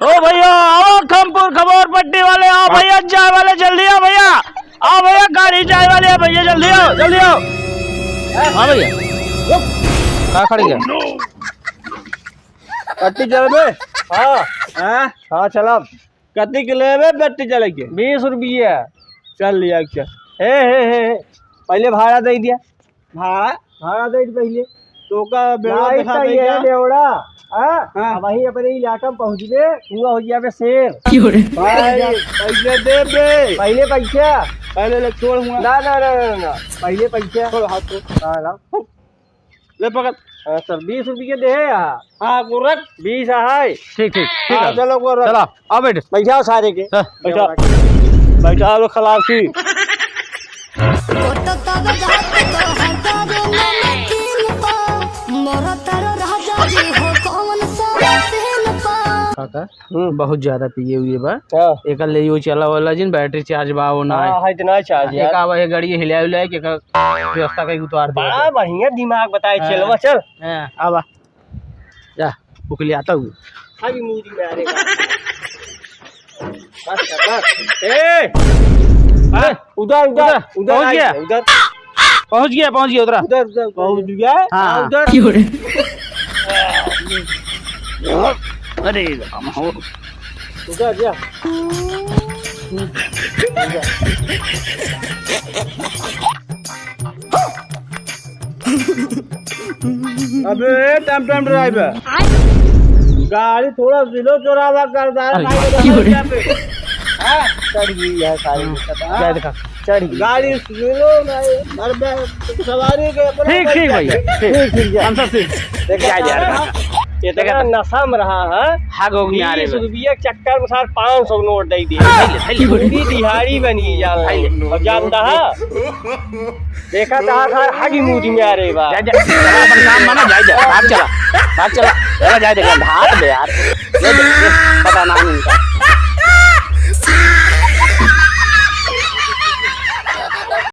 ओ भैया आओ, खमपुर खबोर पट्टी वाले आओ भैया, चाय वाले जल्दी आओ भैया, आओ भैया, गाड़ी चाय वाले है भैया, जल्दी आओ जल्दी आओ। हाँ भैया कहाँ खड़ी है? पट्टी चल बे। हाँ हाँ चला। कत्ती के ले बे पट्टी चले के 20 रुपये। चल लिया। क्या हे पहले भाड़ा दे दिया। भाड़ा दे पहले तो का बेड़ा दिखा दे क्या बेड़ा। हां वही अपने इलाका में पहुंच गए, हुआ हो गया बे शेर। भाई पैसे दे बे। पहले पैसा पहले ले छोड़ हुआ। ना पहले पैसा छोड़ हाथ को। हां ला ले पकड़। सर 20 रुपये दे है। हाँ गोरख 20 है। ठीक है चलो गोरख चलो आओ बैठ बैठा सारे के। बैठा बैठा लो खलासी। बहुत ज्यादा पिए हुए बा। एक ले यो चला वाला जिन बैटरी चार्ज बा वो ना है इतना चार्ज एक आवा है गाड़ी हिला हिला के व्यवस्था कई उतार दे। बड़ा बढ़िया दिमाग बताए। चलवा चल आवा जा उकली आता हूँ। खाली मूरी में आने का बस बस। ए उधर उधर पहुंच गया उधर पहुंच गया उधर उधर पहुंच गया। हाँ उधर अरे राम हो उधर जा। अबे टम ड्राइवर गाड़ी थोड़ा स्लो चौराहा कर चढ़ गई है सारी। चढ़ गाड़ी स्लो सवारी के। ठीक भैया ठीक इतना नशा में रहा है। हाँ 20 रुपये चक्कर में सार 500 नोट दे दिए। पूरी दिहाड़ी बनी जा जानता है। देखा था सार हागी मूदी में आ रहे बा। काम माना जाए भाग चला भाग चला जाए देखा भाग दे यार पता ना